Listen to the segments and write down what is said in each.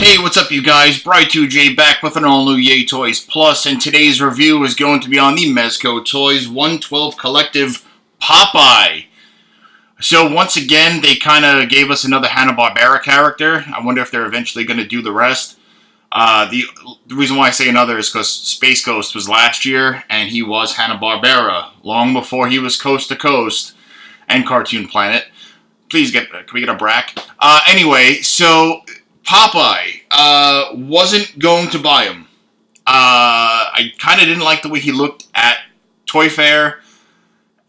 Hey, what's up you guys? Bry2J back with an all-new Yay Toys Plus, and today's review is going to be on the Mezco Toyz 112 Collective Popeye. So once again, they kind of gave us another Hanna-Barbera character. I wonder if they're eventually going to do the rest. The reason why I say another is because Space Ghost was last year, and he was Hanna-Barbera, long before he was Coast to Coast and Cartoon Planet. Please can we get a brack? Anyway, so Popeye, wasn't going to buy him. I kind of didn't like the way he looked at Toy Fair.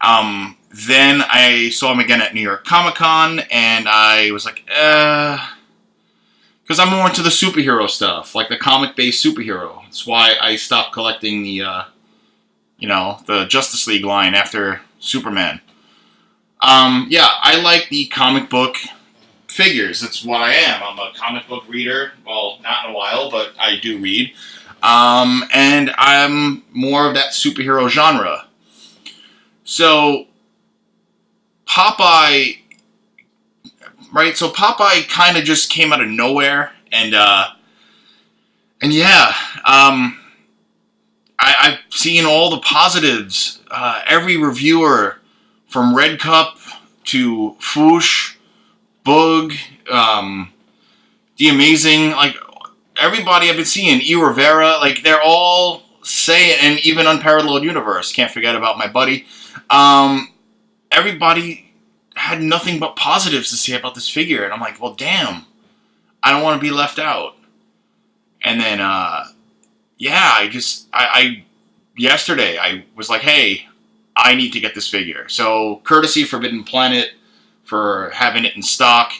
Then I saw him again at New York Comic Con, and I was like, because I'm more into the superhero stuff, like the comic-based superhero. That's why I stopped collecting the, the Justice League line after Superman. Yeah, I like the comic book figures. That's what I am. I'm a comic book reader. Well, not in a while, but I do read. And I'm more of that superhero genre. So, Popeye, right? So Popeye kind of just came out of nowhere, and yeah, I've seen all the positives. Every reviewer, from Red Cup to Foosh, Boog, The Amazing, like, everybody I've been seeing, E. Rivera, like, they're all saying, and even Unparalleled Universe, can't forget about my buddy, everybody had nothing but positives to say about this figure, and I'm like, well, damn, I don't want to be left out. And then, yeah, yesterday, I was like, hey, I need to get this figure. So, courtesy Forbidden Planet for having it in stock.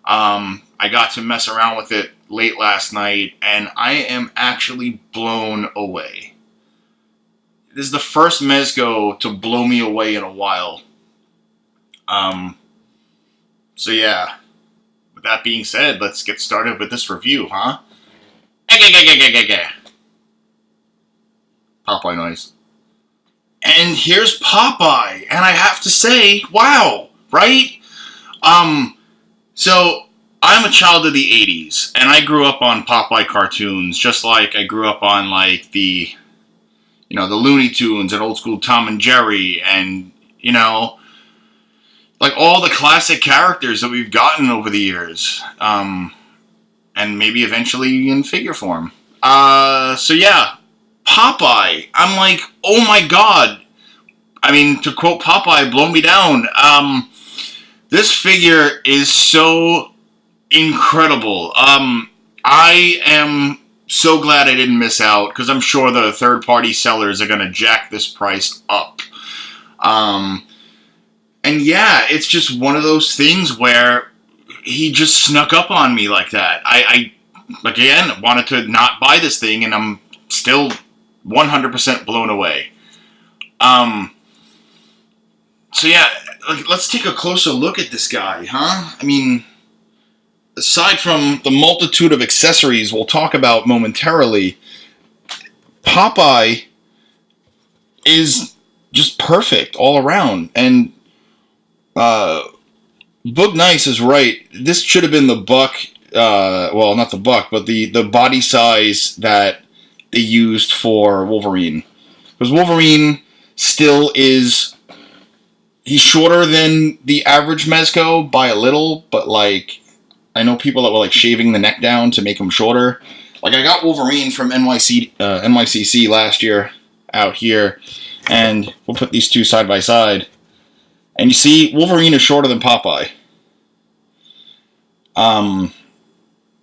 I got to mess around with it late last night, and I am actually blown away. This is the first Mezco to blow me away in a while. So yeah, with that being said, let's get started with this review, huh? Popeye noise. And here's Popeye, and I have to say, wow, right? So I'm a child of the 80s, and I grew up on Popeye cartoons, just like I grew up on, like, the Looney Tunes and old school Tom and Jerry, and, like all the classic characters that we've gotten over the years, and maybe eventually in figure form. So yeah, Popeye, I'm like, oh my god. I mean, to quote Popeye, blow me down. This figure is so incredible. I am so glad I didn't miss out, because I'm sure the third-party sellers are going to jack this price up. And yeah, it's just one of those things where he just snuck up on me like that. I again, wanted to not buy this thing, and I'm still 100% blown away. So yeah, let's take a closer look at this guy, huh? I mean, aside from the multitude of accessories we'll talk about momentarily, Popeye is just perfect all around. And Boog Nice is right. This should have been the buck, well, not the buck, but the body size that they used for Wolverine. Because Wolverine still is... He's shorter than the average Mezco by a little, but, like, I know people that were, like, shaving the neck down to make him shorter. Like, I got Wolverine from NYCC last year out here, and we'll put these two side by side. And you see, Wolverine is shorter than Popeye.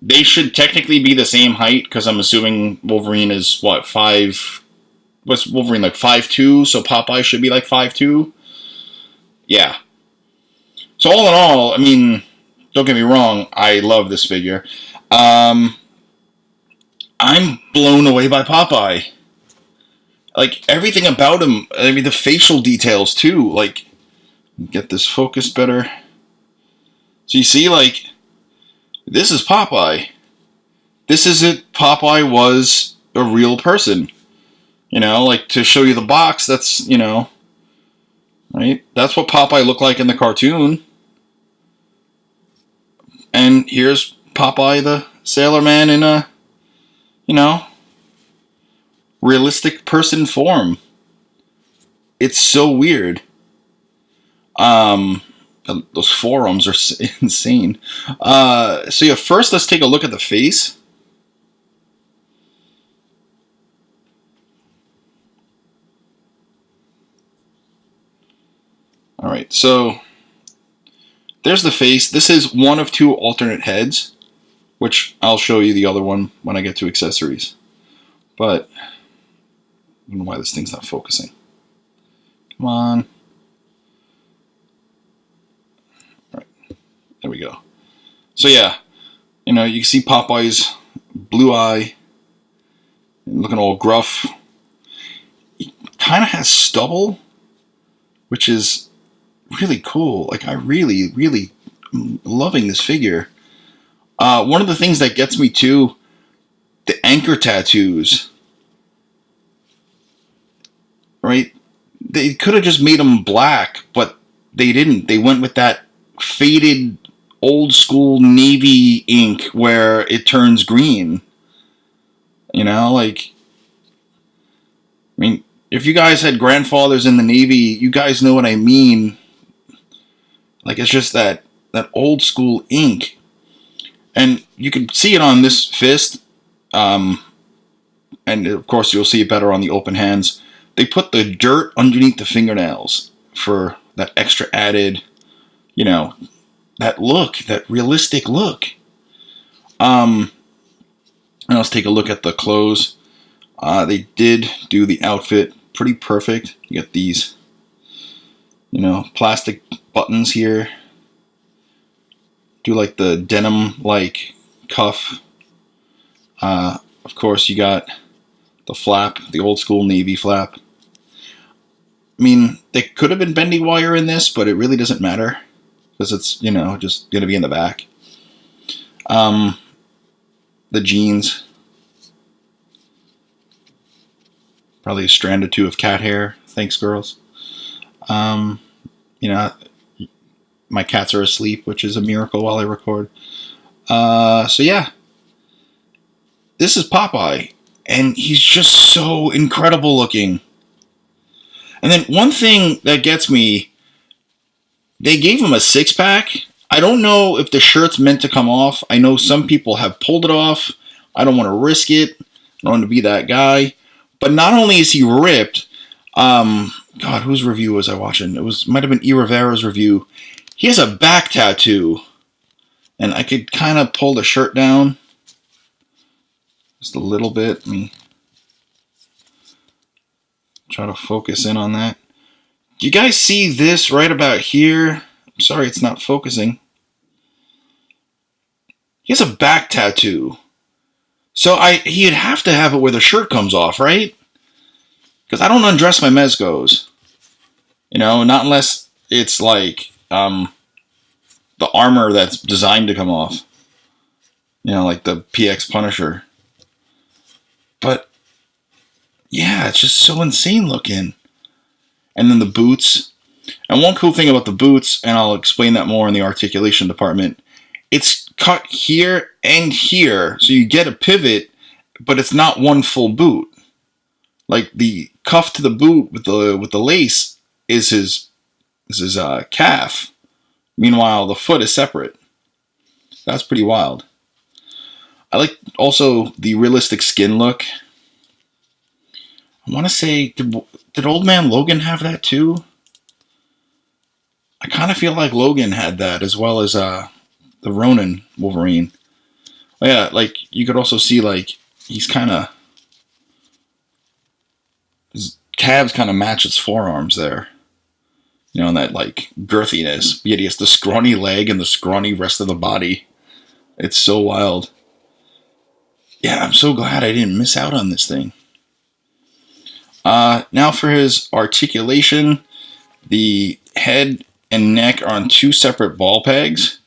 They should technically be the same height, because I'm assuming Wolverine is, what, what's Wolverine, like 5'2", so Popeye should be like 5'2". Yeah. So all in all, I mean, don't get me wrong, I love this figure. I'm blown away by Popeye. Like, everything about him, I mean, the facial details too, like, get this focused better. So you see, like, this is Popeye. This is it. Popeye was a real person. Like, to show you the box, that's, right? That's what Popeye looked like in the cartoon. And here's Popeye Sailor Man in a, you know, realistic person form. It's so weird. Those forearms are insane. So yeah, first let's take a look at the face. All right, so there's the face. This is one of two alternate heads, which I'll show you the other one when I get to accessories. But I don't know why this thing's not focusing. Come on. All right, there we go. So yeah, you know, you can see Popeye's blue eye, looking all gruff. He kind of has stubble, which is really cool. Like, I really, really am loving this figure. One of the things that gets me too, the anchor tattoos. Right? They could have just made them black, but they didn't. They went with that faded old school navy ink where it turns green. You know, like, I mean, if you guys had grandfathers in the Navy, you guys know what I mean. Like, it's just that old school ink. And you can see it on this fist. And of course, you'll see it better on the open hands. They put the dirt underneath the fingernails for that extra added, you know, that look, that realistic look. And let's take a look at the clothes. They did do the outfit pretty perfect. You got these, you know, plastic buttons here. Do like the denim-like cuff. Of course, you got the flap, the old school Navy flap. I mean, there could have been bendy wire in this, but it really doesn't matter because it's, you know, just going to be in the back. The jeans. Probably a strand or two of cat hair. Thanks, girls. You know, my cats are asleep, which is a miracle while I record. So yeah. This is Popeye. And he's just so incredible looking. And then one thing that gets me, they gave him a six-pack. I don't know if the shirt's meant to come off. I know some people have pulled it off. I don't want to risk it. I don't want to be that guy. But not only is he ripped, God, whose review was I watching? Might have been E. Rivera's review. He has a back tattoo. And I could kind of pull the shirt down. Just a little bit. Let me try to focus in on that. Do you guys see this right about here? I'm sorry it's not focusing. He has a back tattoo. So he'd have to have it where the shirt comes off, right? Because I don't undress my Mezcos. You know, not unless it's like the armor that's designed to come off. You know, like the PX Punisher. But yeah, it's just so insane looking. And then the boots. And one cool thing about the boots, and I'll explain that more in the articulation department, it's cut here and here. So you get a pivot, but it's not one full boot. Like the cuff to the boot with the lace is his calf. Meanwhile, the foot is separate. That's pretty wild. I like also the realistic skin look. I want to say, did Old Man Logan have that too? I kind of feel like Logan had that as well as the Ronin Wolverine. Oh, yeah, like you could also see like he's kind of, his calves kind of match his forearms there. You know, and that like girthiness. Yet he has the scrawny leg and the scrawny rest of the body. It's so wild. Yeah, I'm so glad I didn't miss out on this thing. Now for his articulation, the head and neck are on two separate ball pegs.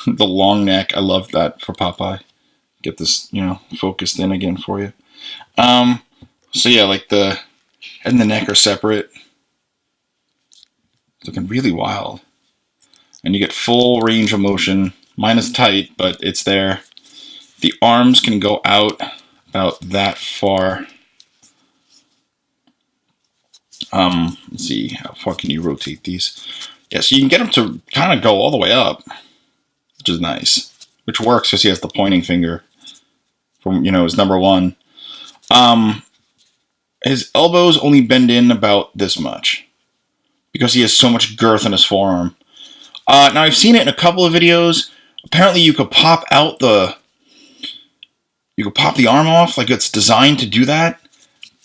The long neck, I love that for Popeye. Get this, you know, focused in again for you. So yeah, like the head and the neck are separate. It's looking really wild. And you get full range of motion. Mine is tight, but it's there. The arms can go out about that far. Let's see, how far can you rotate these? Yeah, so you can get them to kind of go all the way up, which is nice. Which works because he has the pointing finger from, you know, his number one. His elbows only bend in about this much because he has so much girth in his forearm. Now I've seen it in a couple of videos. Apparently you could pop out the... You could pop the arm off, like it's designed to do that.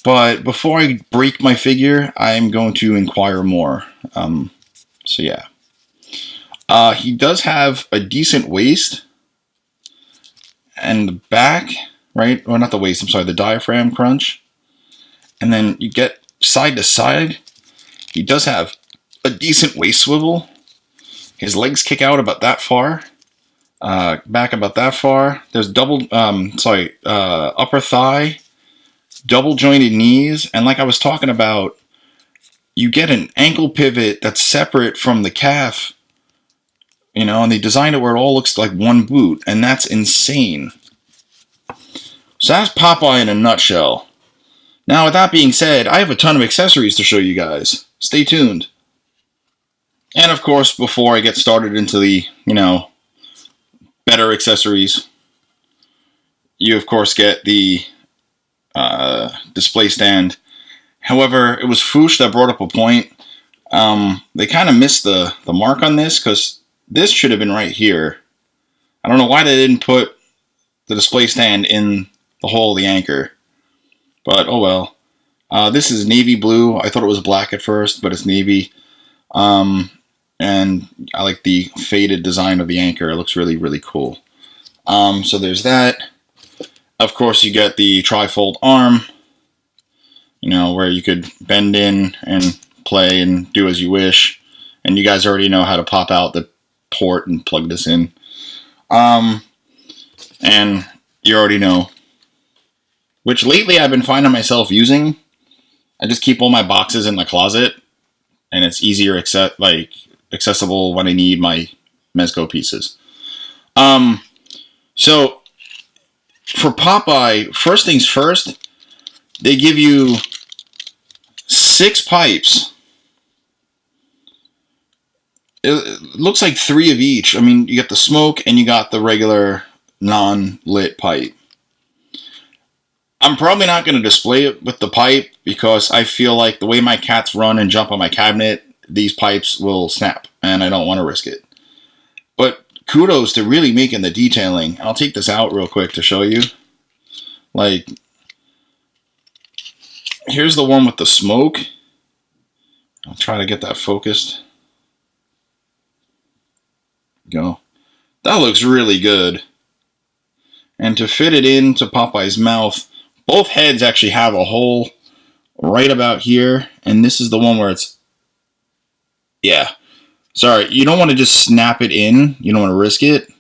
But before I break my figure, I'm going to inquire more. So yeah. He does have a decent waist. And the back, right? Or not the waist, I'm sorry, the diaphragm crunch. And then you get side to side. He does have a decent waist swivel. His legs kick out about that far. Back about that far. There's upper thigh, double jointed knees, and like I was talking about, you get an ankle pivot that's separate from the calf, you know, and they designed it where it all looks like one boot, and that's insane. So that's Popeye in a nutshell. Now, with that being said, I have a ton of accessories to show you guys. Stay tuned. And of course, before I get started into the, you know, better accessories, you of course get the display stand. However, it was Foosh that brought up a point. They kind of missed the mark on this because this should have been right here. I don't know why they didn't put the display stand in the hole of the anchor, but oh well. This is navy blue. I thought it was black at first, but it's navy. And I like the faded design of the anchor. It looks really, really cool. So there's that. Of course, you get the trifold arm, you know, where you could bend in and play and do as you wish. And you guys already know how to pop out the port and plug this in. And you already know, which lately I've been finding myself using. I just keep all my boxes in the closet, and it's easier accessible when I need my Mezco pieces. So for Popeye, first things first, they give you 6 pipes. It looks like 3 of each. I mean, you get the smoke and you got the regular non-lit pipe. I'm probably not going to display it with the pipe because I feel like the way my cats run and jump on my cabinet, these pipes will snap, and I don't want to risk it. But kudos to really making the detailing. I'll take this out real quick to show you. Like, here's the one with the smoke. I'll try to get that focused. Go. That looks really good. And to fit it into Popeye's mouth, both heads actually have a hole right about here, and this is the one where it's... Yeah. Sorry, you don't want to just snap it in. You don't want to risk it.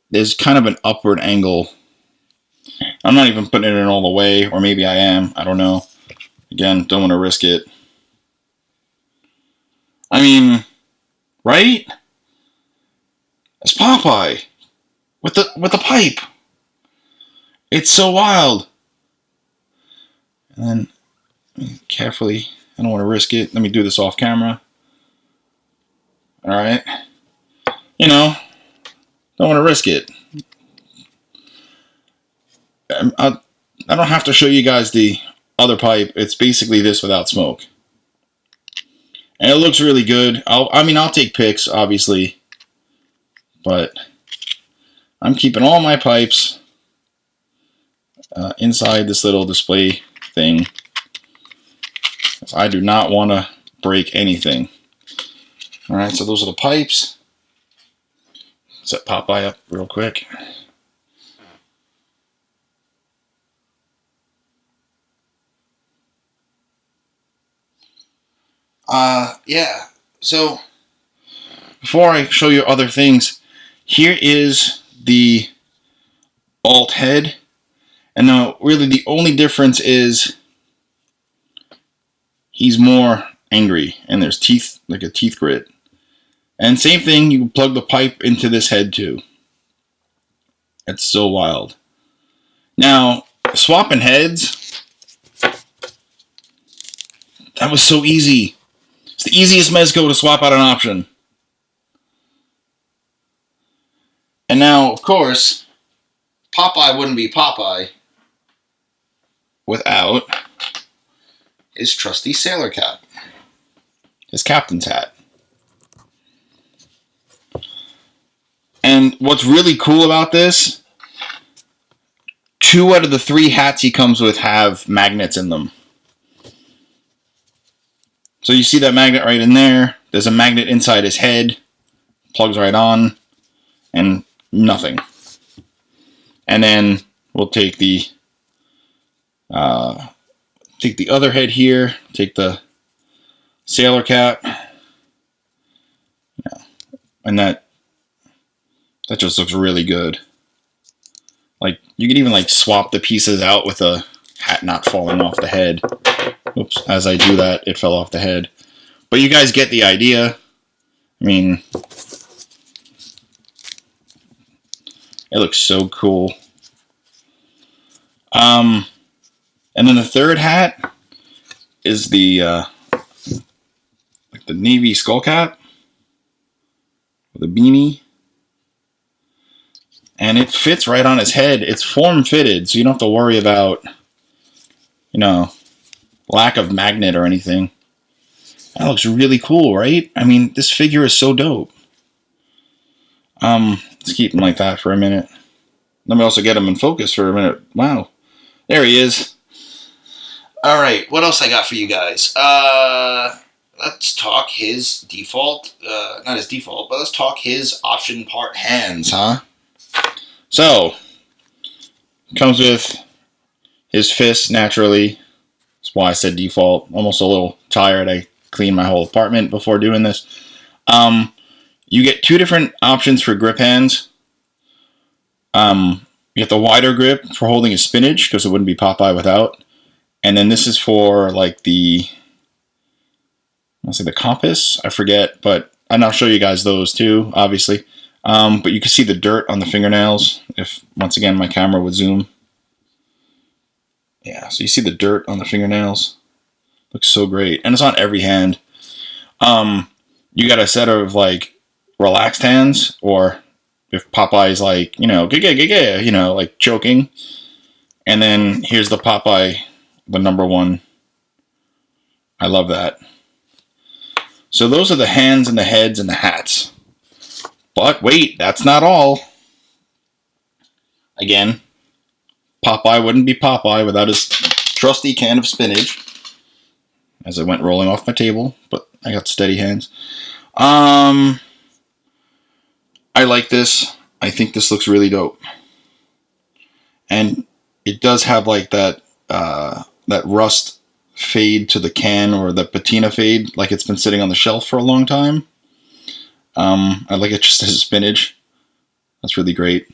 There's kind of an upward angle. I'm not even putting it in all the way, or maybe I am. I don't know. Again, don't want to risk it. I mean, right? It's Popeye with the pipe. It's so wild. And then carefully, I don't want to risk it. Let me do this off camera. Alright. You know, don't want to risk it. I don't have to show you guys the other pipe. It's basically this without smoke. And it looks really good. I'll take pics, obviously. But I'm keeping all my pipes inside this little display thing. I do not want to break anything. Alright, so those are the pipes. Set Popeye up real quick. Yeah, so before I show you other things, here is the alt head. And now, really, the only difference is he's more angry, and there's teeth, like a teeth grit. And same thing, you can plug the pipe into this head too. It's so wild. Now, swapping heads, that was so easy. It's the easiest Mezco to swap out an option. And now, of course, Popeye wouldn't be Popeye without his trusty sailor cap, his captain's hat. And what's really cool about this, 2 out of the 3 hats he comes with have magnets in them. So you see that magnet right in there. There's a magnet inside his head. Plugs right on. And nothing. And then we'll take the other head here. Take the sailor cap. Yeah. And that just looks really good. Like, you could even like swap the pieces out with a hat not falling off the head. Oops, as I do that, it fell off the head. But you guys get the idea. I mean, it looks so cool. And then the third hat is the like the navy skull cap with a beanie. And it fits right on his head. It's form-fitted, so you don't have to worry about, you know, lack of magnet or anything. That looks really cool, right? I mean, this figure is so dope. Let's keep him like that for a minute. Let me also get him in focus for a minute. Wow. There he is. Alright, what else I got for you guys? Let's talk his default, not his default, but let's talk his option part hands, huh? So, comes with his fist, naturally. That's why I said default. Almost a little tired. I cleaned my whole apartment before doing this. You get 2 different options for grip hands. You get the wider grip for holding his spinach, because it wouldn't be Popeye without. And then this is for, like, the compass? I forget, and I'll show you guys those too, obviously. But you can see the dirt on the fingernails, if, once again, my camera would zoom. Yeah, so you see the dirt on the fingernails. Looks so great. And it's on every hand. You got a set of, like, relaxed hands, or if Popeye's like, you know, you know, like choking. And then here's the Popeye, the #1. I love that. So those are the hands and the heads and the hats. But wait, that's not all. Again, Popeye wouldn't be Popeye without his trusty can of spinach. As I went rolling off my table, but I got steady hands. I like this. I think this looks really dope. And it does have like that that rust fade to the can, or the patina fade, like it's been sitting on the shelf for a long time. I like it just as a spinach. That's really great.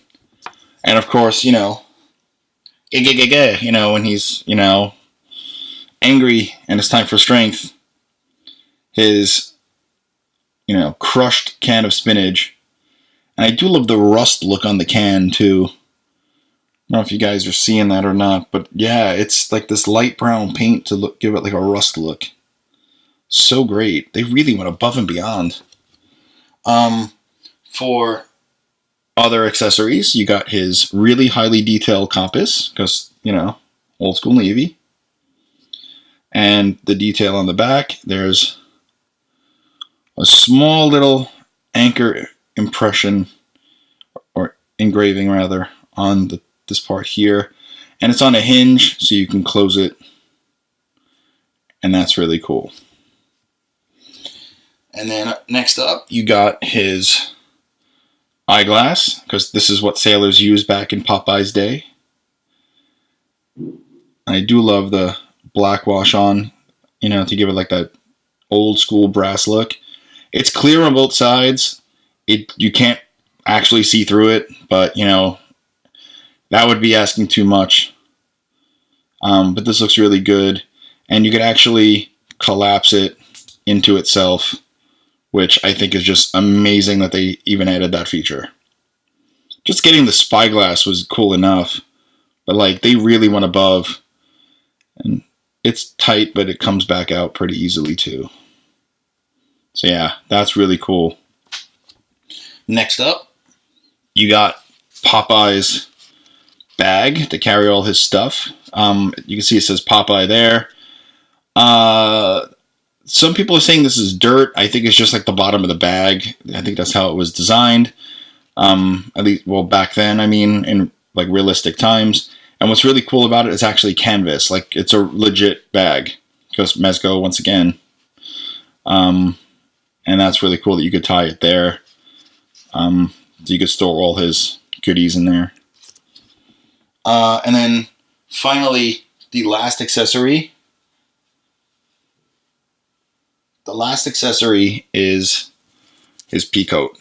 And of course, you know, you know, when he's, you know, angry and it's time for strength, his, you know, crushed can of spinach. And I do love the rust look on the can too. I don't know if you guys are seeing that or not, but yeah, it's like this light brown paint to give it like a rust look. So great. They really went above and beyond. For other accessories, you got his really highly detailed compass, because, you know, old school Navy. And the detail on the back, there's a small little anchor impression, or engraving rather, on this part here. And it's on a hinge, so you can close it. And that's really cool. And then next up, you got his eyeglass, because this is what sailors used back in Popeye's day. I do love the black wash on, you know, to give it like that old school brass look. It's clear on both sides. You can't actually see through it, but, you know, that would be asking too much. But this looks really good. And you could actually collapse it into itself, which I think is just amazing that they even added that feature. just getting the spyglass was cool enough. But like they really went above. And it's tight, but it comes back out pretty easily too. So yeah, that's really cool. Next up, you got Popeye's bag to carry all his stuff. You can see it says Popeye there. Some people are saying this is dirt. I think it's just like the bottom of the bag. I think that's how it was designed. At least, well, back then, I mean, in like realistic times. And what's really cool about it is actually canvas. Like, it's a legit bag. Because Mezco, once again. And that's really cool that you could tie it there. So you could store all his goodies in there. And then, finally, the last accessory. The last accessory is his pea coat.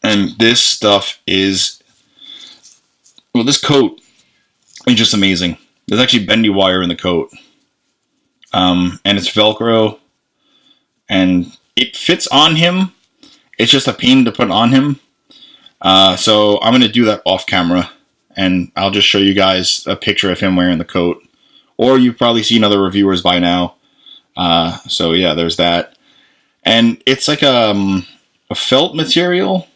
And this stuff is... Well, this coat is just amazing. There's actually bendy wire in the coat. And it's Velcro. And it fits on him. It's just a pain to put on him. So I'm going to do that off camera. And I'll just show you guys a picture of him wearing the coat. Or you've probably seen other reviewers by now. So yeah, there's that. And it's like a felt material.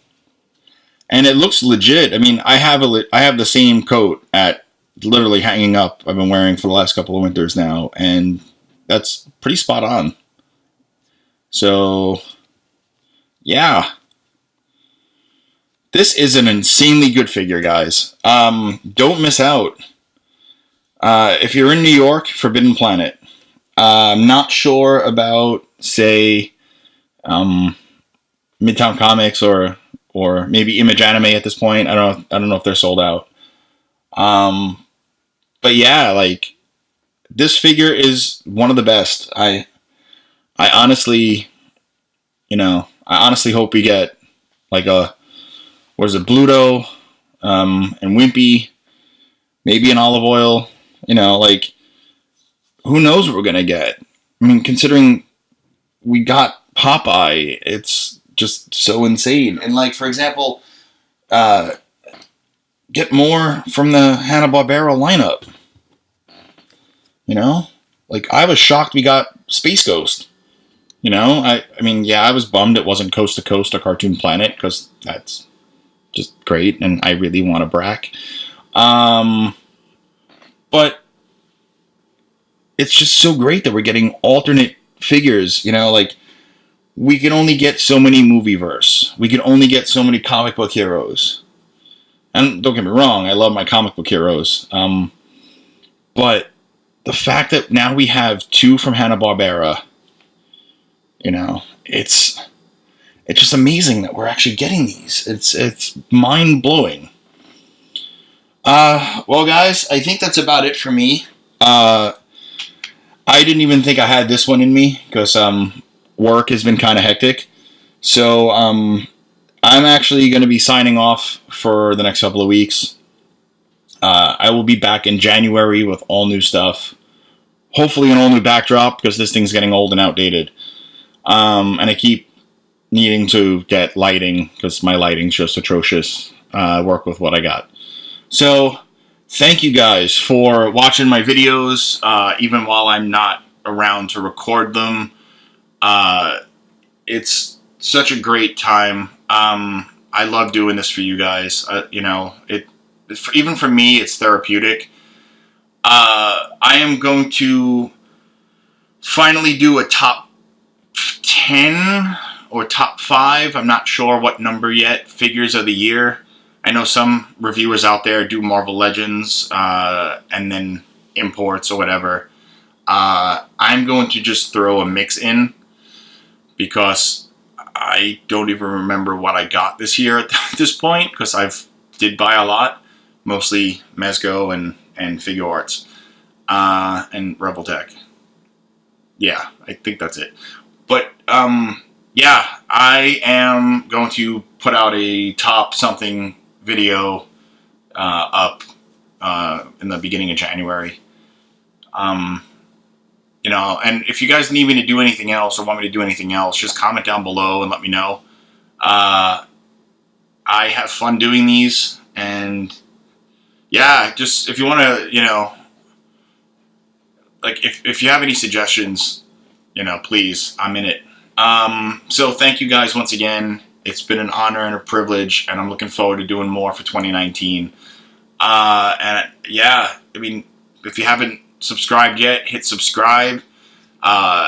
And it looks legit. I mean, I have the same coat at literally hanging up. I've been wearing for the last couple of winters now, and that's pretty spot on. So, yeah, this is an insanely good figure, guys. Don't miss out. If you're in New York, Forbidden Planet. I'm not sure about, say, Midtown Comics or maybe Image Anime at this point. I don't know if they're sold out. But yeah, like this figure is one of the best. I honestly, I honestly hope we get like Bluto, and Wimpy, maybe an Olive Oil. Like who knows what we're gonna get? I mean, considering we got Popeye, it's just so insane. And like, for example, get more from the Hanna-Barbera lineup. Like I was shocked we got Space Ghost. I mean, yeah, I was bummed it wasn't Coast to Coast or Cartoon Planet because that's just great and I really want a Brack. But it's just so great that we're getting alternate figures, like we can only get so many movieverse. We can only get so many comic book heroes. And don't get me wrong, I love my comic book heroes. But the fact that now we have 2 from Hanna-Barbera, it's just amazing that we're actually getting these. It's mind-blowing. Well, guys, I think that's about it for me. I didn't even think I had this one in me because work has been kind of hectic. So I'm actually going to be signing off for the next couple of weeks. I will be back in January with all new stuff. Hopefully an all new backdrop because this thing's getting old and outdated. And I keep needing to get lighting because my lighting's just atrocious. Work with what I got. So thank you guys for watching my videos, even while I'm not around to record them. It's such a great time. I love doing this for you guys. Even for me, it's therapeutic. I am going to finally do a top 10 or top 5. I'm not sure what number yet. Figures of the year. I know some reviewers out there do Marvel Legends and then imports or whatever. I'm going to just throw a mix in because I don't even remember what I got this year at this point because I've did buy a lot, mostly Mezco and Figure Arts and Rebel Tech. Yeah, I think that's it. But yeah, I am going to put out a top something video up in the beginning of January. And if you guys need me to do anything else or want me to do anything else, just comment down below and let me know. I have fun doing these, and yeah, just if you want to, like if you have any suggestions, please, I'm in it. So thank you guys once again. It's been an honor and a privilege, and I'm looking forward to doing more for 2019. And yeah, I mean, if you haven't subscribed yet, hit subscribe.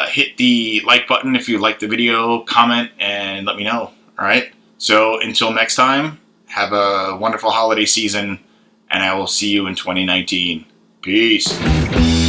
Hit the like button if you like the video, comment, and let me know. All right? So until next time, have a wonderful holiday season, and I will see you in 2019. Peace.